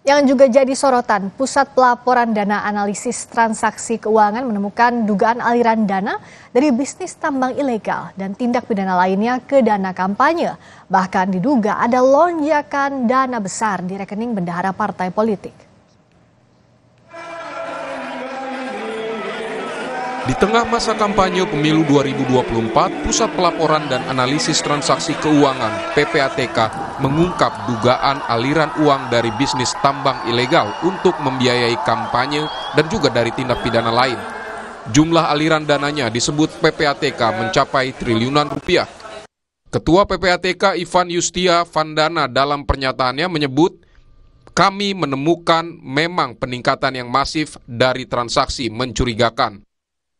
Yang juga jadi sorotan, Pusat Pelaporan Dana Analisis Transaksi Keuangan menemukan dugaan aliran dana dari bisnis tambang ilegal dan tindak pidana lainnya ke dana kampanye. Bahkan diduga ada lonjakan dana besar di rekening bendahara partai politik. Di tengah masa kampanye pemilu 2024, Pusat Pelaporan dan Analisis Transaksi Keuangan (PPATK) mengungkap dugaan aliran uang dari bisnis tambang ilegal untuk membiayai kampanye dan juga dari tindak pidana lain. Jumlah aliran dananya disebut PPATK mencapai triliunan rupiah. Ketua PPATK Ivan Yustia Vandana dalam pernyataannya menyebut, "Kami menemukan memang peningkatan yang masif dari transaksi mencurigakan.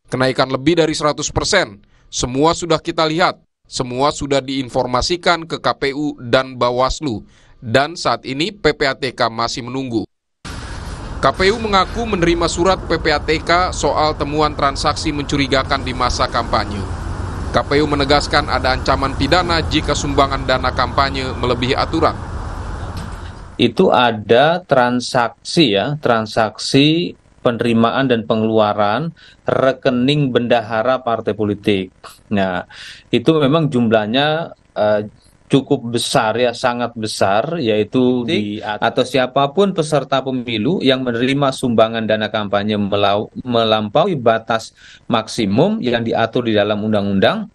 Kenaikan lebih dari 100%, semua sudah kita lihat, semua sudah diinformasikan ke KPU dan Bawaslu, dan saat ini PPATK masih menunggu." KPU mengaku menerima surat PPATK soal temuan transaksi mencurigakan di masa kampanye. KPU menegaskan ada ancaman pidana jika sumbangan dana kampanye melebihi aturan. Itu ada transaksi penerimaan dan pengeluaran rekening bendahara partai politik. Nah, itu memang jumlahnya cukup besar ya, sangat besar, yaitu atau siapapun peserta pemilu yang menerima sumbangan dana kampanye melampaui batas maksimum yang diatur di dalam undang-undang,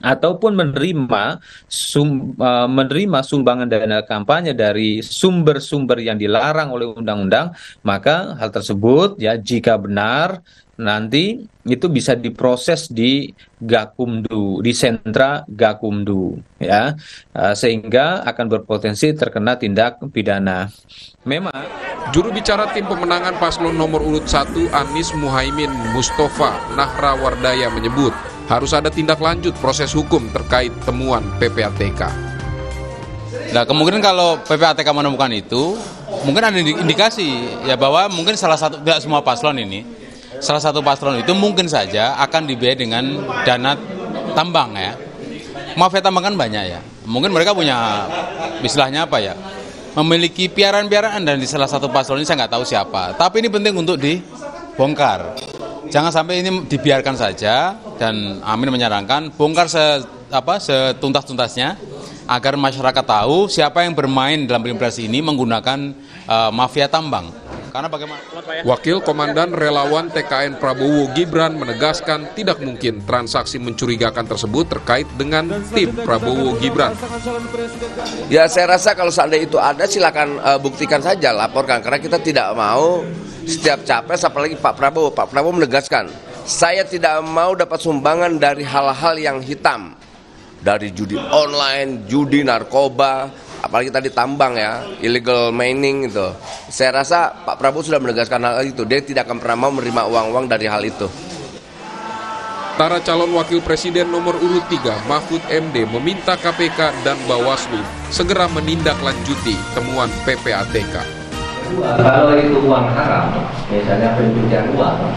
ataupun menerima sumbangan dana kampanye dari sumber-sumber yang dilarang oleh undang-undang, maka hal tersebut ya jika benar nanti itu bisa diproses di Gakumdu, di sentra Gakumdu ya, sehingga akan berpotensi terkena tindak pidana. Memang juru bicara tim pemenangan paslon nomor urut 1 Anies Muhaimin Mustafa Nahrawardaya menyebut harus ada tindak lanjut proses hukum terkait temuan PPATK. Nah, kemungkinan kalau PPATK menemukan itu, mungkin ada indikasi ya bahwa mungkin salah satu, tidak semua paslon ini, salah satu paslon itu mungkin saja akan dibiayai dengan dana tambang ya. Mafia tambang kan banyak ya. Mungkin mereka punya istilahnya apa ya, memiliki piaraan-piaraan, dan di salah satu paslon ini saya nggak tahu siapa. Tapi ini penting untuk dibongkar. Jangan sampai ini dibiarkan saja, dan Amin menyarankan bongkar setuntas-tuntasnya agar masyarakat tahu siapa yang bermain dalam pilpres ini menggunakan mafia tambang. Karena bagaimana? Wakil Komandan Relawan TKN Prabowo Gibran menegaskan tidak mungkin transaksi mencurigakan tersebut terkait dengan tim Prabowo Gibran. Ya, saya rasa kalau seandainya itu ada, silakan buktikan saja, laporkan, karena kita tidak mau setiap capres, apalagi Pak Prabowo menegaskan, saya tidak mau dapat sumbangan dari hal-hal yang hitam, dari judi online, judi, narkoba, apalagi tadi tambang ya, illegal mining itu. Saya rasa Pak Prabowo sudah menegaskan hal itu, dia tidak akan pernah mau menerima uang-uang dari hal itu. Para calon wakil presiden nomor urut 3 Mahfud MD meminta KPK dan Bawaslu segera menindaklanjuti temuan PPATK. Kalau itu uang haram, misalnya pencucian uang,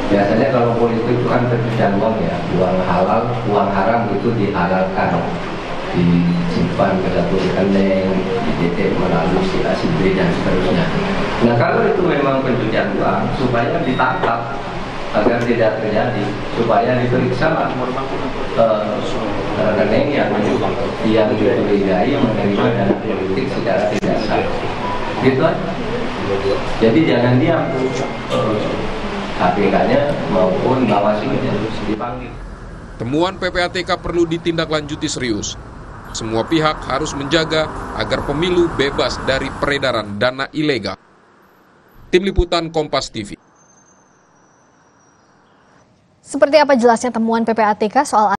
biasanya kalau politik itu kan pencucian uang ya, uang halal, uang haram itu dihalalkan, disimpan ke satu rekening, dititip melalui si A, si B, dan seterusnya. Nah, kalau itu memang pencucian uang, supaya ditangkap agar tidak terjadi, supaya diperiksa rekening yang dicurigai menerima dana politik secara tidak sah. Gitu aja. Jadi jangan diam, KPK-nya maupun Bawaslu-nya dipanggil. Temuan PPATK perlu ditindaklanjuti serius. Semua pihak harus menjaga agar pemilu bebas dari peredaran dana ilegal. Tim Liputan Kompas TV. Seperti apa jelasnya temuan PPATK soal